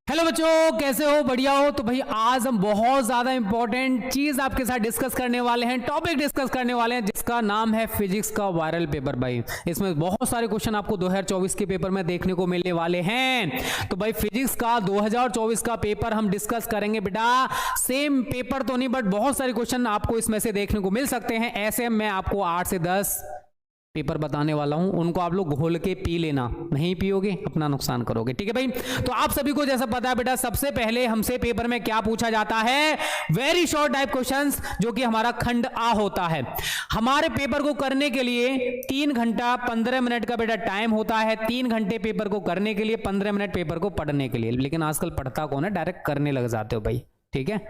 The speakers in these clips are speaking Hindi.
हेलो बच्चों, कैसे हो? बढ़िया हो? तो भाई आज हम बहुत ज्यादा इंपॉर्टेंट चीज आपके साथ डिस्कस करने वाले हैं, टॉपिक डिस्कस करने वाले हैं जिसका नाम है फिजिक्स का वायरल पेपर। भाई इसमें बहुत सारे क्वेश्चन आपको 2024 के पेपर में देखने को मिलने वाले हैं। तो भाई फिजिक्स का 2024 का पेपर हम डिस्कस करेंगे बेटा। सेम पेपर तो नहीं, बट बहुत सारे क्वेश्चन आपको इसमें से देखने को मिल सकते हैं। ऐसे मैं आपको 8 से 10 पेपर बताने वाला हूं, उनको आप लोग घोल के पी लेना, नहीं पियोगे अपना नुकसान करोगे। ठीक है भाई? तो आप सभी को जैसा पता है बेटा, सबसे पहले हमसे पेपर में क्या पूछा जाता है? वेरी शॉर्ट टाइप क्वेश्चंस, जो कि हमारा खंड आ होता है। हमारे पेपर को करने के लिए 3 घंटा 15 मिनट का बेटा टाइम होता है। 3 घंटे पेपर को करने के लिए, 15 मिनट पेपर को पढ़ने के लिए। लेकिन आजकल पढ़ता कौन है, डायरेक्ट करने लग जाते हो भाई। ठीक है,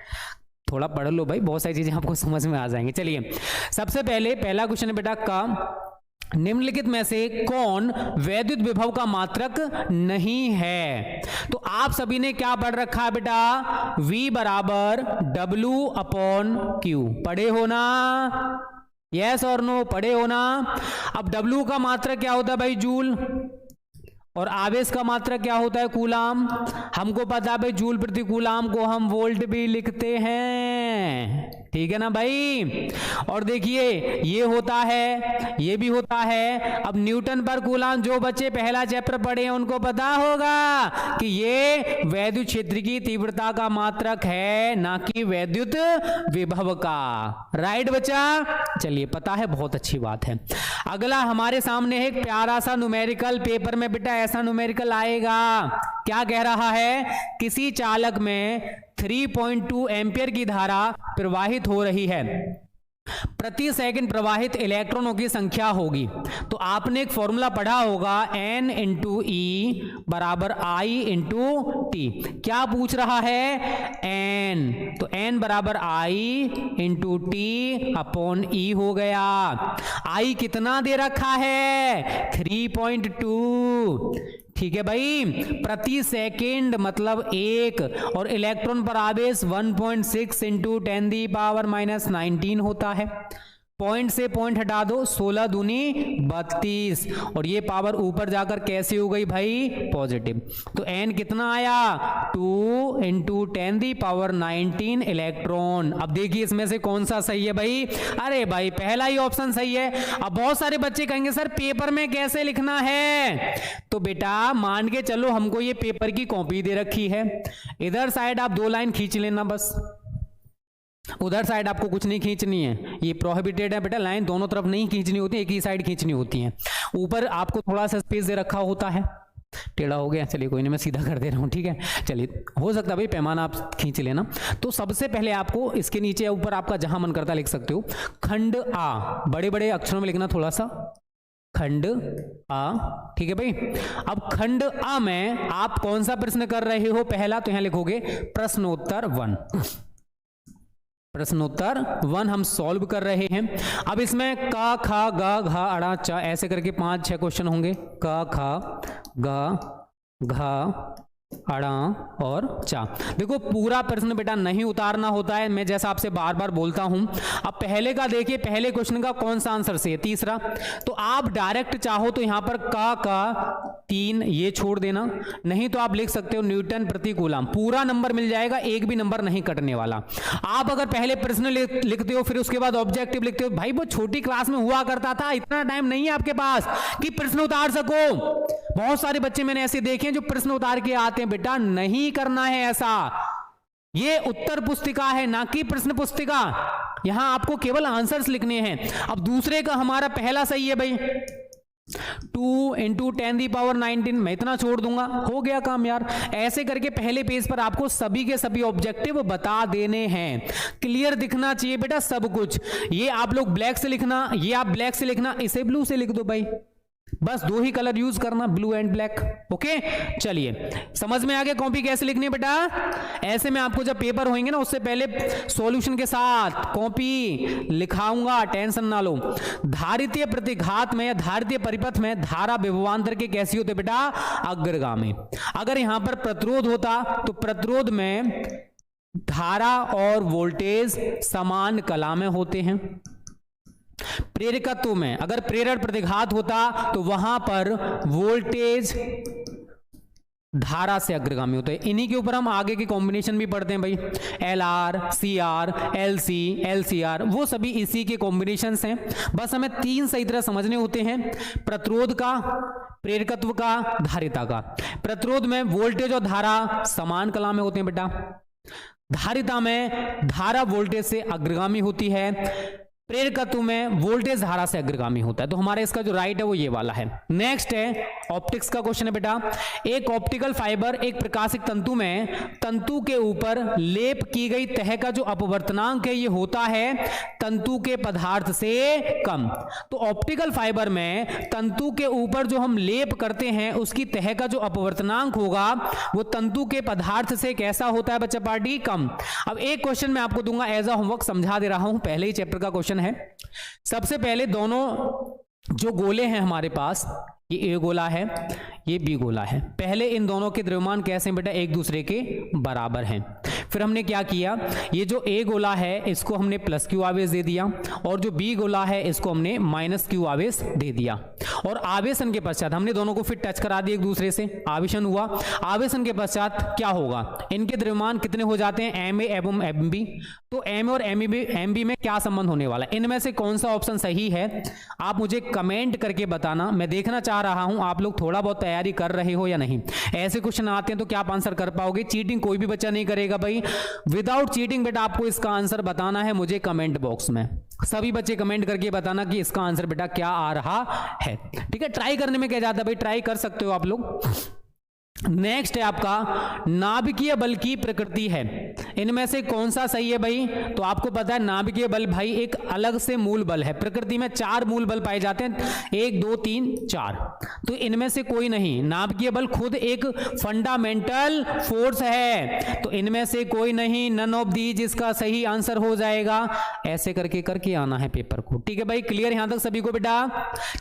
थोड़ा पढ़ लो भाई, बहुत सारी चीजें आपको समझ में आ जाएंगी। चलिए सबसे पहले पहला क्वेश्चन है बेटा का, निम्नलिखित में से कौन वैद्युत विभव का मात्रक नहीं है? तो आप सभी ने क्या पढ़ रखा है बेटा? V बराबर W अपॉन Q। पढ़े हो ना? यस और नो? पढ़े हो ना? अब W का मात्रक क्या होता है भाई? जूल। और आवेश का मात्रक क्या होता है? कूलाम। हमको पता है भाई, जूल प्रति कूलाम को हम वोल्ट भी लिखते हैं। ठीक है ना भाई? और देखिए ये होता है, ये भी होता है। अब न्यूटन पर कूलाम, जो बच्चे पहला चैप्टर पढ़े हैं उनको पता होगा कि ये वैद्युत क्षेत्र की तीव्रता का मात्रक है, ना कि वैद्युत विभव का। राइट बच्चा? चलिए, पता है, बहुत अच्छी बात है। अगला हमारे सामने है एक प्यारा सा न्यूमेरिकल। पेपर में बेटा ऐसा न्यूमेरिकल आएगा। क्या कह रहा है? किसी चालक में 3.2 एम्पियर की धारा प्रवाहित हो रही है। प्रति सेकंड प्रवाहित इलेक्ट्रॉनों की संख्या होगी। तो आपने एक फॉर्मूला पढ़ा होगा, N इंटू ई बराबर I इंटू टी। क्या पूछ रहा है? N, तो N बराबर I इंटू टी अपॉन ई हो गया। I कितना दे रखा है? 3.2। ठीक है भाई? प्रति सेकेंड मतलब 1, और इलेक्ट्रॉन पर आवेश 1.6 इंटू 10⁻⁻19 होता है। पॉइंट से पॉइंट हटा दो, 16 दूनी 32, और ये पावर ऊपर जाकर कैसे हो गई भाई? पॉजिटिव। तो n कितना आया? 2 इंटू 10⁻19 इलेक्ट्रॉन। अब देखिए इसमें से कौन सा सही है भाई? अरे भाई पहला ही ऑप्शन सही है। अब बहुत सारे बच्चे कहेंगे सर पेपर में कैसे लिखना है? तो बेटा मान के चलो हमको ये पेपर की कॉपी दे रखी है, इधर साइड आप 2 लाइन खींच लेना बस, उधर साइड आपको कुछ नहीं खींचनी है। ये प्रोहिबिटेड है बेटा, लाइन दोनों तरफ नहीं खींचनी होती, एक ही साइड खींचनी होती है। ऊपर आपको थोड़ा सा स्पेस दे रखा होता है। टेढ़ा हो गया, चलिए कोई नहीं, मैं सीधा कर दे रहा हूँ। ठीक है, चलिए, हो सकता है भाई पैमाना आप खींच लेना। तो सबसे पहले आपको इसके नीचे ऊपर आपका जहां मन करता लिख सकते हो। खंड आ, बड़े बड़े अक्षरों में लिखना थोड़ा सा, खंड आ। ठीक है भाई? अब खंड आ में आप कौन सा प्रश्न कर रहे हो? पहला तो यहां लिखोगे प्रश्नोत्तर 1। प्रश्नोत्तर 1 हम सॉल्व कर रहे हैं। अब इसमें का, खा, गा, घा, अड़ा, चा, ऐसे करके 5-6 क्वेश्चन होंगे। का, खा, गा, घा, अड़ा और चा। देखो पूरा प्रश्न बेटा नहीं उतारना होता है, मैं जैसा आपसे बार बार बोलता हूं। अब पहले का देखिए, पहले क्वेश्चन का कौन सा आंसर सही है? तीसरा। तो आप डायरेक्ट चाहो तो यहां पर का 3 ये छोड़ देना, नहीं तो आप लिख सकते हो न्यूटन प्रति कूलाम। पूरा नंबर मिल जाएगा, एक भी नंबर नहीं कटने वाला। आप अगर पहले प्रश्न लिखते हो फिर उसके बाद ऑब्जेक्टिव लिखते हो, भाई वो छोटी क्लास में हुआ करता था, इतना टाइम नहीं है आपके पास कि प्रश्न उतार सको। बहुत सारे बच्चे मैंने ऐसे देखे हैं जो प्रश्न उतार के आते हैं। बेटा नहीं करना है ऐसा। ये उत्तर पुस्तिका है, ना कि प्रश्न पुस्तिका। यहां आपको केवल आंसर्स लिखने हैं। अब दूसरे का हमारा पहला सही है भाई, 2 इंटू 10⁻19, मैं इतना छोड़ दूंगा, हो गया काम यार। ऐसे करके पहले पेज पर आपको सभी के सभी ऑब्जेक्टिव बता देने हैं। क्लियर दिखना चाहिए बेटा सब कुछ। ये आप लोग ब्लैक से लिखना, ये आप ब्लैक से लिखना, इसे ब्लू से लिख दो भाई। बस 2 ही कलर यूज करना, ब्लू एंड ब्लैक। ओके, चलिए समझ में आ गया कॉपी कैसे लिखनी है बेटा? ऐसे में आपको जब पेपर होंगे ना, उससे पहले सॉल्यूशन के साथ कॉपी लिखाऊंगा, टेंशन ना लो। धारितीय प्रतिघात में या धारितीय परिपथ में धारा विभवांतर के कैसी होते बेटा? अग्रगामी। अगर यहां पर प्रतिरोध होता तो प्रतिरोध में धारा और वोल्टेज समान कला में होते हैं। प्रेरकत्व में अगर प्रेरण प्रतिघात होता तो वहां पर वोल्टेज धारा से अग्रगामी होता है। इन्हीं के ऊपर हम आगे के कॉम्बिनेशन भी पढ़ते हैं भाई, LR, CR, LC, LCR, वो सभी इसी के कॉम्बिनेशंस हैं। बस हमें तीन सही तरह समझने होते हैं, प्रतिरोध का, प्रेरकत्व का, धारिता का। प्रतिरोध में वोल्टेज और धारा समान कला में होते हैं बेटा, धारिता में धारा वोल्टेज से अग्रगामी होती है, प्रेरकत्व में वोल्टेज धारा से अग्रगामी होता है। तो हमारा इसका जो राइट है वो ये वाला है। नेक्स्ट है ऑप्टिक्स का क्वेश्चन है बेटा। एक ऑप्टिकल फाइबर एक प्रकाशिक तंतु में तंतु के ऊपर लेप की गई तह का जो अपवर्तनांक है ये होता है तंतु के पदार्थ से कम। तो ऑप्टिकल फाइबर में तंतु के ऊपर जो हम लेप करते हैं उसकी तह का जो अपवर्तनांक होगा वो तंतु के पदार्थ से कैसा होता है बच्चा पार्टी, कम। अब एक क्वेश्चन मैं आपको दूंगा एज अ होमवर्क, समझा दे रहा हूं, पहले ही चैप्टर का क्वेश्चन है। सबसे पहले दोनों जो गोले हैं हमारे पास, ये ए गोला है, ये बी गोला है। पहले इन दोनों के द्रव्यमान कैसे बेटा, एक दूसरे के बराबर हैं। फिर हमने क्या किया, ये जो ए गोला है इसको हमने प्लस क्यू आवेश दे दिया और जो बी गोला है इसको हमने माइनस क्यू आवेश दे दिया। और आवेशन के पश्चात हमने दोनों को फिर टच करा दिया एक दूसरे से, आवेशन हुआ। आवेशन के पश्चात क्या होगा, इनके द्रव्यमान कितने हो जाते हैं, एम ए एवं एम बी। तो एम और एम बी में क्या संबंध होने वाला है, इनमें से कौन सा ऑप्शन सही है, आप मुझे कमेंट करके बताना। मैं देखना चाह रहा हूं आप लोग थोड़ा बहुत तैयारी कर रहे हो या नहीं। ऐसे क्वेश्चन आते हैं तो क्या आप आंसर कर पाओगे, चीटिंग कोई भी बच्चा नहीं करेगा भाई, विदाउट चीटिंग बेटा आपको इसका आंसर बताना है मुझे कमेंट बॉक्स में। सभी बच्चे कमेंट करके बताना कि इसका आंसर बेटा क्या आ रहा है, ठीक है। ट्राई करने में क्या जाता है भाई, ट्राई कर सकते हो आप लोग। नेक्स्ट है आपका नाभिकीय बल की प्रकृति है, इनमें से कौन सा सही है भाई। तो आपको पता है नाभिकीय बल भाई एक अलग से मूल बल है। प्रकृति में 4 मूल बल पाए जाते हैं, 1 2 3 4, तो इनमें से कोई नहीं। नाभिकीय बल खुद एक फंडामेंटल फोर्स है, तो इनमें से कोई नहीं, नन ऑफ दीज इसका सही आंसर हो जाएगा। ऐसे करके करके आना है पेपर को, ठीक है भाई, क्लियर यहां तक सभी को बेटा।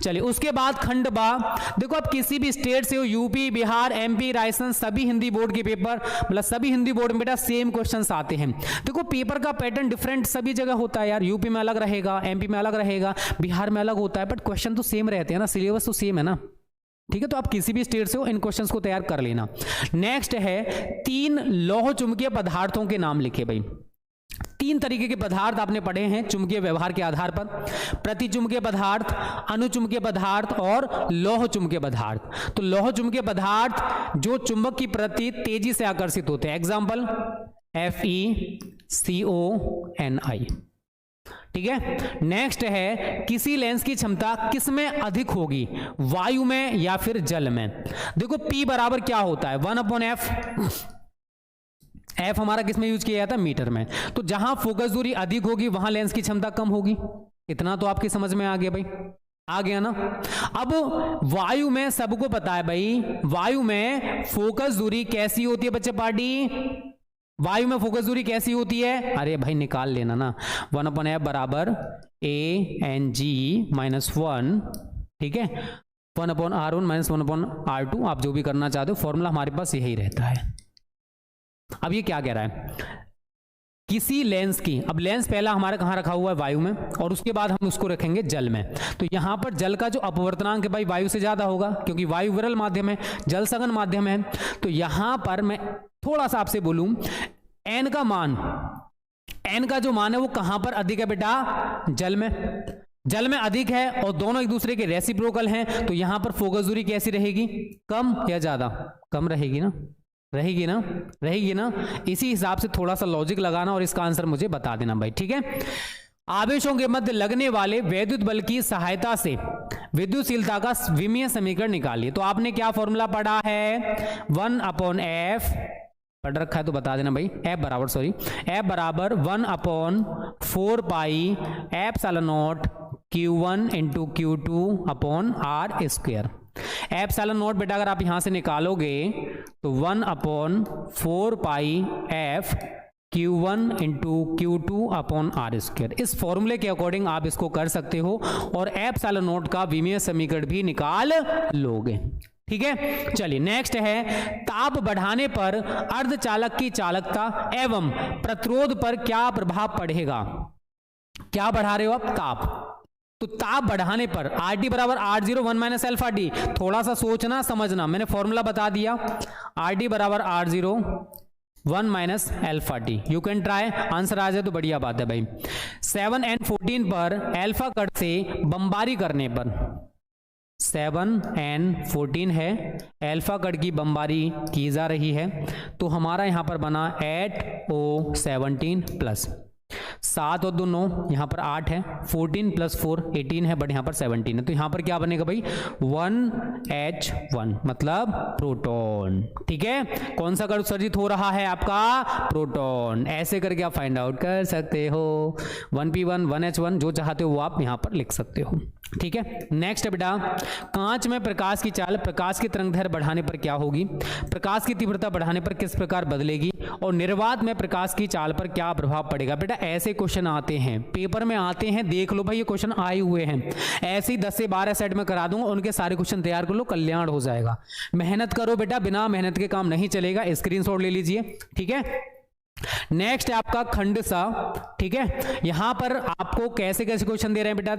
चलिए उसके बाद खंड बा, देखो आप किसी भी स्टेट से हो, यूपी, बिहार, एमपी, राजस्थान, सभी हिंदी बोर्ड के पेपर, मतलब सभी हिंदी बोर्ड में बेटा सेम क्वेश्चंस आते हैं। देखो पेपर का पैटर्न डिफरेंट सभी जगह होता है यार, यूपी में अलग रहेगा, एमपी में अलग रहेगा, बिहार में अलग होता है, बट क्वेश्चन तो सेम रहते हैं ना, सिलेबस तो सेम है ना, ठीक है। तो आप किसी भी स्टेट से हो इन क्वेश्चंस को तैयार कर लेना। नेक्स्ट है 3 लौह चुंबकीय पदार्थों के नाम लिखे भाई। 3 तरीके के पदार्थ आपने पढ़े हैं चुंबकीय व्यवहार के आधार पर, प्रतिचुंबकीय पदार्थ, अनुचुंबकीय पदार्थ और लौह चुंबकीय पदार्थ। तो लौह चुंबकीय पदार्थ जो चुंबक की प्रति तेजी से आकर्षित होते हैं, एग्जांपल FeCONI, ठीक है। नेक्स्ट है किसी लेंस की क्षमता किस में अधिक होगी, वायु में या फिर जल में। देखो P बराबर क्या होता है, 1/F। F हमारा किस में यूज किया जाता है, मीटर में। तो जहां फोकस दूरी अधिक होगी वहां लेंस की क्षमता कम होगी। इतना तो आपकी समझ में आ गया भाई, आ गया ना। अब वायु में सबको पता है भाई, वायु में फोकस दूरी कैसी होती है बच्चे पार्टी, वायु में फोकस दूरी कैसी होती है, अरे भाई निकाल लेना ना, 1/F बराबर ANG-1, ठीक है, 1/R1 - 1/R2, आप जो भी करना चाहते हो, फॉर्मूला हमारे पास यही रहता है। अब ये क्या कह रहा है, किसी लेंस की, अब लेंस पहला हमारा कहां रखा हुआ है, वायु में, और उसके बाद हम उसको रखेंगे जल में। तो यहां पर जल का जो अपवर्तनांक है भाई वायु से ज्यादा होगा, क्योंकि वायु विरल माध्यम है, जल सघन माध्यम है। तो यहां पर मैं थोड़ा सा आपसे बोलूं, एन का मान, एन का जो मान है वो कहां पर अधिक है बेटा, जल में। जल में अधिक है और दोनों एक दूसरे के रेसिप्रोकल हैं, तो यहां पर फोकस दूरी कैसी रहेगी, कम या ज्यादा, कम रहेगी ना, रहेगी ना, रहेगी ना। इसी हिसाब से थोड़ा सा लॉजिक लगाना और इसका आंसर मुझे बता देना भाई, ठीक है। आवेशों के मध्य लगने वाले वैद्युत बल की सहायता से विद्युतशीलता का विमीय समीकरण निकालिए। तो आपने क्या फॉर्मूला पढ़ा है, 1/F पढ़ रखा है तो बता देना भाई, F बराबर 1/4 pi epsilon Q1 × Q2/R²। Epsilon not बेटा अगर आप यहां से निकालोगे तो 1/4 पाई F Q1 × Q2/R²। इस फॉर्मूले के अकॉर्डिंग आप इसको कर सकते हो और एप्सिलॉन नॉट का विमीय समीकरण भी निकाल लोगे, ठीक है। चलिए नेक्स्ट है ताप बढ़ाने पर अर्धचालक की चालकता एवं प्रतिरोध पर क्या प्रभाव पड़ेगा। क्या बढ़ा रहे हो आप, ताप। तो ताप बढ़ाने पर RT बराबर R01 - अल्फा D, थोड़ा सा सोचना समझना, मैंने फॉर्मूला बता दिया। आर डी बराबर R zero 1 minus alpha T. You can try, answer आ जाए तो बढ़िया बात है भाई। 7 and 14 पर एल्फा कट से बमबारी करने पर 7 and 14 है, एल्फा कट की बमबारी की जा रही है, तो हमारा यहां पर बना 8O17 प्लस 7 और 2 9, यहां पर 8 है, 14 प्लस 4 18 है, बट यहां पर 17 है, तो यहां पर क्या बनेगा भाई 1H1 मतलब प्रोटॉन। ठीक है, कौन सा कण उत्सर्जित हो रहा है आपका प्रोटॉन। ऐसे करके आप फाइंड आउट कर सकते हो। 1P1 1H1 जो चाहते हो वो आप यहां पर लिख सकते हो। ठीक है, नेक्स्ट है बेटा, कांच में प्रकाश की चाल प्रकाश की तरंगदैर्घ्य बढ़ाने पर क्या होगी, प्रकाश की तीव्रता बढ़ाने पर किस प्रकार बदलेगी, और निर्वात में प्रकाश की चाल पर क्या प्रभाव पड़ेगा। बेटा ऐसे क्वेश्चन आते हैं, पेपर में आते हैं, देख लो भाई ये क्वेश्चन आए हुए हैं, ऐसे ही 10 से 12 सेट में करा दूंगा, उनके सारे क्वेश्चन तैयार कर लो, कल्याण हो जाएगा। मेहनत करो बेटा, बिना मेहनत के काम नहीं चलेगा, स्क्रीनशॉट ले लीजिए। ठीक है, नेक्स्ट है आपका खंड सा। ठीक है, यहां पर आपको कैसे कैसे क्वेश्चन दे रहे हैं बेटा,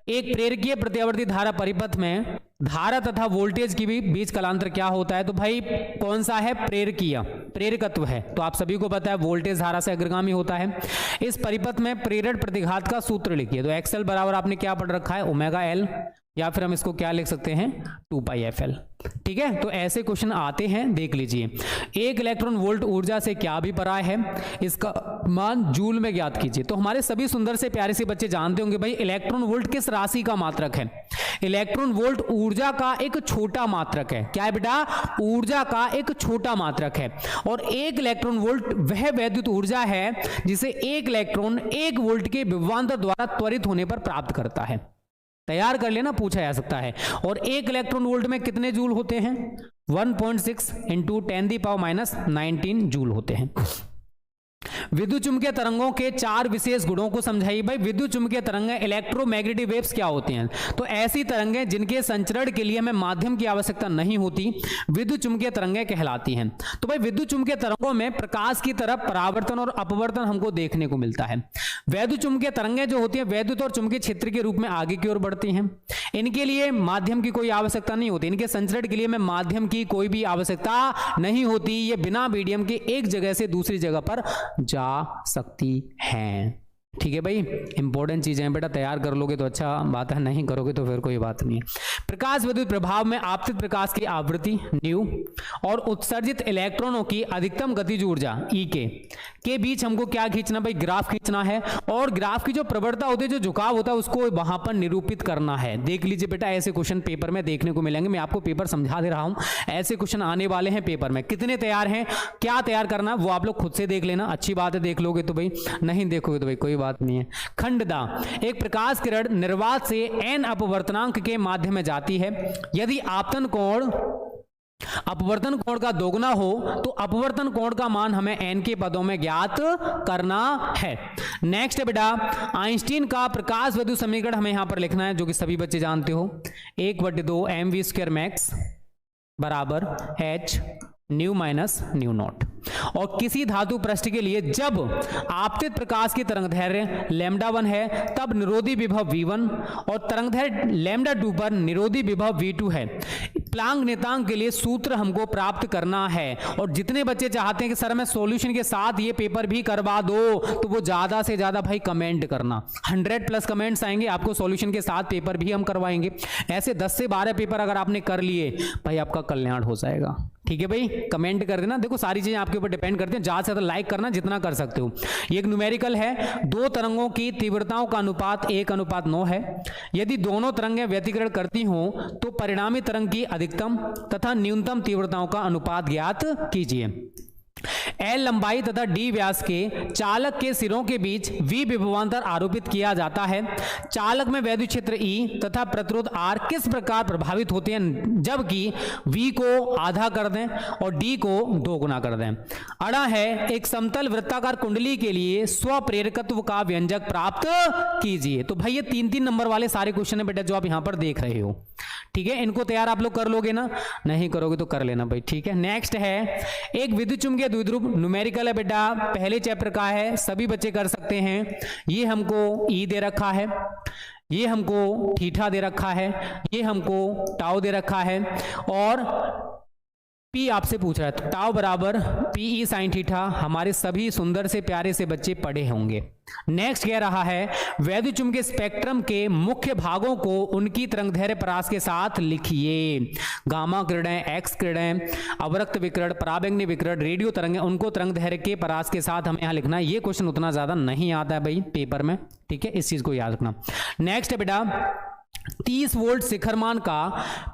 एक प्रेरकीय प्रत्यावर्ती धारा परिपथ में धारा तथा वोल्टेज की भी बीच कालांतर क्या होता है, तो भाई कौन सा है प्रेरकीय, प्रेरकत्व है, तो आप सभी को पता है वोल्टेज धारा से अग्रगामी होता है। इस परिपथ में प्रेरण प्रतिघात का सूत्र लिखिए, तो एक्सएल बराबर आपने क्या पढ़ रखा है ओमेगा एल, या फिर हम इसको क्या लिख सकते हैं 2πfl। ठीक है, तो ऐसे क्वेश्चन आते हैं, देख लीजिए। एक इलेक्ट्रॉन वोल्ट ऊर्जा से क्या भी पराय है, इसका मान जूल में ज्ञात कीजिए। तो हमारे सभी सुंदर से प्यारे से बच्चे जानते होंगे भाई इलेक्ट्रॉन वोल्ट किस राशि का मात्रक है। इलेक्ट्रॉन वोल्ट ऊर्जा का एक छोटा मात्रक है। क्या है बेटा, ऊर्जा का एक छोटा मात्रक है, और एक इलेक्ट्रॉन वोल्ट वह वैद्युत ऊर्जा है जिसे एक इलेक्ट्रॉन 1 वोल्ट के विभवांतर द्वारा त्वरित होने पर प्राप्त करता है। तैयार कर लेना, पूछा जा सकता है। और 1 इलेक्ट्रॉन वोल्ट में कितने जूल होते हैं, 1.6 इंटू 10⁻⁻19 जूल होते हैं। विद्युत चुंबकीय तरंगों के 4 विशेष गुणों को समझाइए। भाई विद्युत चुंबकीय तरंगें इलेक्ट्रोमैग्नेटिक वेव्स क्या होती हैं, तो ऐसी तरंगें जिनके संचरण के लिए हमें माध्यम की आवश्यकता नहीं होती, विद्युत चुंबकीय तरंगें कहलाती हैं। तो भाई विद्युत चुंबकीय तरंगों में प्रकाश की तरफ परावर्तन और अपवर्तन हमको देखने को मिलता है। वैद्युत चुंबकीय तरंगें जो होती हैं वैद्युत और चुंबकीय क्षेत्र के रूप में आगे की ओर बढ़ती हैं। इनके लिए माध्यम की कोई आवश्यकता नहीं होती, इनके संचरण के लिए हमें माध्यम की कोई भी आवश्यकता नहीं होती। ये बिना मीडियम के एक जगह से दूसरी जगह पर जा सकती हैं। ठीक है भाई, इंपॉर्टेंट चीजें हैं बेटा, तैयार कर लोगे तो अच्छा बात है, नहीं करोगे तो फिर कोई बात नहीं है। प्रकाश विद्युत प्रभाव में आपतित प्रकाश की आवृत्ति न्यू और उत्सर्जित इलेक्ट्रॉनों की अधिकतम गतिज ऊर्जा ई के बीच हमको क्या खींचना भाई, ग्राफ खींचना है, और ग्राफ की जो प्रवणता होती है, जो झुकाव होता है, उसको वहां पर निरूपित करना है। देख लीजिए बेटा, ऐसे क्वेश्चन पेपर में देखने को मिलेंगे। मैं आपको पेपर समझा दे रहा हूं, ऐसे क्वेश्चन आने वाले हैं पेपर में। कितने तैयार हैं, क्या तैयार करना वो आप लोग खुद से देख लेना। अच्छी बात है, देख लोगे तो भाई, नहीं देखोगे तो भाई कोई बात नहीं है। खंडदा, एक प्रकाश किरण निर्वात से n अपवर्तनांक के माध्यम में जाती है। यदि आपतन कोण अपवर्तन कोण का दोगुना हो तो अपवर्तन कोण का मान हमें n के पदों में ज्ञात करना है। नेक्स्ट है बेटा, आइंस्टीन का प्रकाश विद्युत समीकरण हमें यहां पर लिखना है, जो कि सभी बच्चे जानते हो, 1/2 mv² मैक्स बराबर h new minus new not. और किसी धातु पृष्ठ के लिए जब आपतित प्रकाश की तरंगदैर्घ्य λ1 है तब निरोधी विभव v1 और तरंगदैर्घ्य λ2 पर निरोधी विभव v2 है। प्लांक नियतांक के लिए सूत्र हमको प्राप्त करना है। और जितने बच्चे चाहते हैं कि सर मैं सॉल्यूशन के साथ ये पेपर भी करवा दो, तो वो ज्यादा से ज्यादा भाई कमेंट करना। 100+ कमेंट्स आएंगे, आपको सॉल्यूशन के साथ पेपर भी हम करवाएंगे। ऐसे 10 से 12 पेपर अगर आपने कर लिए भाई, आपका कल्याण हो जाएगा। ठीक है भाई, कमेंट कर देना। देखो सारी चीजें आपके ऊपर डिपेंड करती हैं, ज्यादा से ज्यादा लाइक करना जितना कर सकते हो। ये एक न्यूमेरिकल है, 2 तरंगों की तीव्रताओं का अनुपात 1:9 है। यदि दोनों तरंगें व्यतिकरण करती हों तो परिणामी तरंग की अधिकतम तथा न्यूनतम तीव्रताओं का अनुपात ज्ञात कीजिए। L लंबाई तथा D व्यास के चालक के सिरों के बीच V विभवांतर आरोपित किया जाता है। चालक में वैद्युत क्षेत्र E तथा प्रतिरोध R किस प्रकार प्रभावित होते हैं, जबकि V को आधा कर दें और D को 2 गुना कर दें। अड़ा है, एक समतल वृत्ताकार कुंडली के लिए स्वप्रेरकत्व का व्यंजक प्राप्त कीजिए। तो भाई ये 3-3 नंबर वाले सारे क्वेश्चन है बेटा, जो आप यहां पर देख रहे हो। ठीक है, इनको तैयार आप लोग कर लोगे ना, नहीं करोगे तो कर लेना भाई। ठीक है, नेक्स्ट है, एक विद्युत चुंबकीय द्विध्रुव न्यूमेरिकल है बेटा, पहले चैप्टर का है, सभी बच्चे कर सकते हैं। ये हमको ई दे रखा है, ये हमको थीटा दे रखा है, ये हमको टाउ दे रखा है, और पी आपसे पूछ रहा है, तो टाउ बराबर पीई साइन थीटा हमारे सभी सुंदर से प्यारे से बच्चे पढ़े होंगे। नेक्स्ट कह रहा है वैद्युत चुंबकीय स्पेक्ट्रम के मुख्य भागों को उनकी तरंगदैर्घ्य परास के साथ लिखिए। गामा किरणें, एक्स किरणें, अवरक्त विकिरण, पराबैंगनी विकिरण, रेडियो तरंगें, उनको तरंगदैर्घ्य के परास के साथ हमें यहाँ लिखना है। ये क्वेश्चन उतना ज्यादा नहीं आता है भाई पेपर में, ठीक है, इस चीज को याद रखना। नेक्स्ट है बेटा 30 वोल्ट शिखरमान का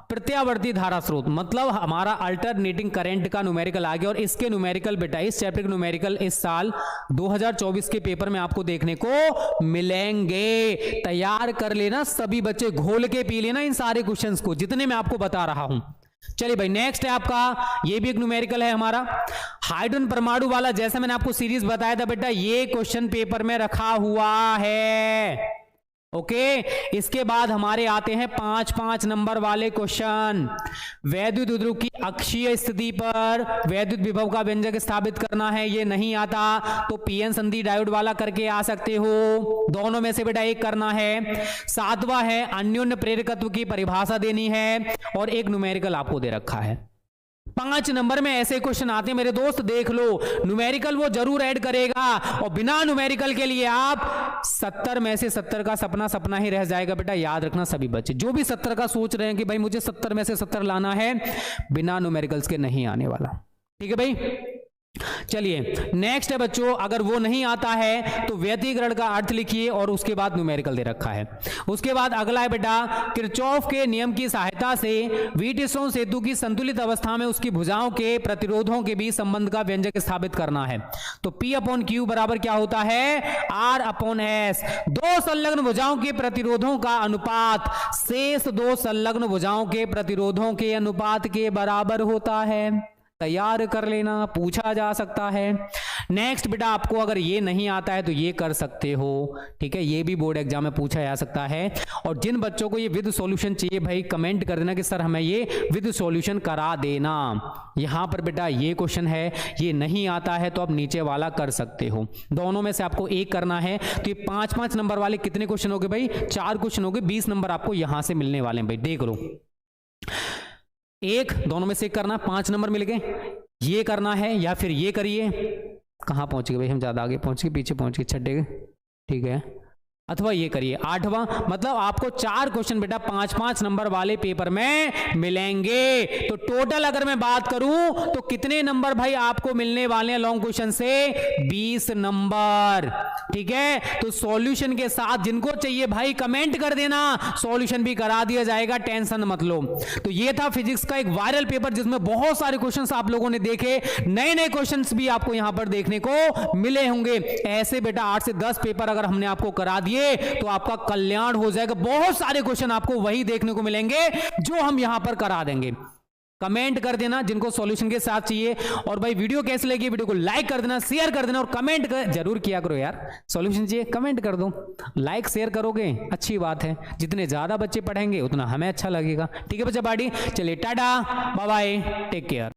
प्रत्यावर्ती धारा स्रोत, मतलब हमारा अल्टरनेटिंग करंट का न्यूमेरिकल आ गया। और इसके न्यूमेरिकल बेटा, इस चैप्टर के न्यूमेरिकल इस साल 2024 के पेपर में आपको देखने को मिलेंगे। तैयार कर लेना सभी बच्चे, घोल के पी लेना इन सारे क्वेश्चंस को जितने मैं आपको बता रहा हूं। चलिए भाई नेक्स्ट है आपका, ये भी एक न्यूमेरिकल है हमारा, हाइड्रोजन परमाणु वाला। जैसे मैंने आपको सीरीज बताया था बेटा, ये क्वेश्चन पेपर में रखा हुआ है। ओके, इसके बाद हमारे आते हैं 5-5 नंबर वाले क्वेश्चन। वैद्युत द्विध्रुव की अक्षीय स्थिति पर वैद्युत विभव का व्यंजक स्थापित करना है, ये नहीं आता तो पीएन संधि डायोड वाला करके आ सकते हो। दोनों में से बेटा एक करना है। 7वां है अन्योन्य प्रेरकत्व की परिभाषा देनी है, और एक न्यूमेरिकल आपको दे रखा है। 5 नंबर में ऐसे क्वेश्चन आते हैं मेरे दोस्त, देख लो। न्यूमेरिकल वो जरूर ऐड करेगा, और बिना न्यूमेरिकल के लिए आप 70 में से 70 का सपना सपना ही रह जाएगा बेटा। याद रखना सभी बच्चे, जो भी 70 का सोच रहे हैं कि भाई मुझे 70 में से 70 लाना है, बिना न्यूमेरिकल्स के नहीं आने वाला, ठीक है भाई। चलिए नेक्स्ट है बच्चों, अगर वो नहीं आता है तो व्यतिकरण का अर्थ लिखिए, और उसके बाद न्यूमेरिकल दे रखा है। उसके बाद अगला है बेटा, किरचॉफ के नियम की सहायता से व्हीटस्टोन सेतु की संतुलित अवस्था में उसकी भुजाओं के प्रतिरोधों के बीच संबंध का व्यंजक स्थापित करना है। तो P/Q बराबर क्या होता है, R/S। दो संलग्न भुजाओं के प्रतिरोधों का अनुपात शेष दो संलग्न भुजाओं के प्रतिरोधों के अनुपात के बराबर होता है। तैयार कर लेना, पूछा जा सकता है। नेक्स्ट बेटा, आपको अगर ये नहीं आता है तो ये कर सकते हो, ठीक है, ये भी बोर्ड एग्जाम में पूछा जा सकता है। और जिन बच्चों को ये विद सॉल्यूशन चाहिए भाई, कमेंट कर देना कि सर हमें ये विद सॉल्यूशन करा देना। यहां पर बेटा ये क्वेश्चन है, ये नहीं आता है तो आप नीचे वाला कर सकते हो। दोनों में से आपको एक करना है। तो ये 5-5 नंबर वाले कितने क्वेश्चन हो गए भाई, 4 क्वेश्चन हो गए, 20 नंबर आपको यहां से मिलने वाले हैं भाई, देख लो। एक दोनों में से एक करना, 5 नंबर मिल गए। ये करना है या फिर ये करिए। कहां पहुंच गए भाई, हम ज्यादा आगे पहुंच गए, पीछे पहुंच गए, छठे, ठीक है, अथवा ये करिए 8वां। मतलब आपको 4 क्वेश्चन बेटा 5-5 नंबर वाले पेपर में मिलेंगे। तो टोटल अगर मैं बात करूं तो कितने नंबर भाई आपको मिलने वाले हैं लॉन्ग क्वेश्चन से, 20 नंबर, ठीक है। तो सॉल्यूशन के साथ जिनको चाहिए भाई कमेंट कर देना, सॉल्यूशन भी करा दिया जाएगा, टेंशन मत लो। तो ये था फिजिक्स का एक वायरल पेपर जिसमें बहुत सारे क्वेश्चंस आप लोगों ने देखे, नए नए क्वेश्चंस भी आपको यहां पर देखने को मिले होंगे। ऐसे बेटा 8 से 10 पेपर अगर हमने आपको करा दिए तो आपका कल्याण हो जाएगा। बहुत सारे क्वेश्चन आपको वही देखने को मिलेंगे जो हम यहां पर करा देंगे। कमेंट कर देना जिनको सॉल्यूशन के साथ चाहिए। और भाई वीडियो कैसे लगी, वीडियो को लाइक कर देना, शेयर कर देना, और कमेंट जरूर किया करो यार। सॉल्यूशन चाहिए कमेंट कर दो, लाइक शेयर करोगे अच्छी बात है, जितने ज्यादा बच्चे पढ़ेंगे उतना हमें अच्छा लगेगा, ठीक है बच्चा बाड़ी। चलिए टाटा बाय बाय, टेक केयर।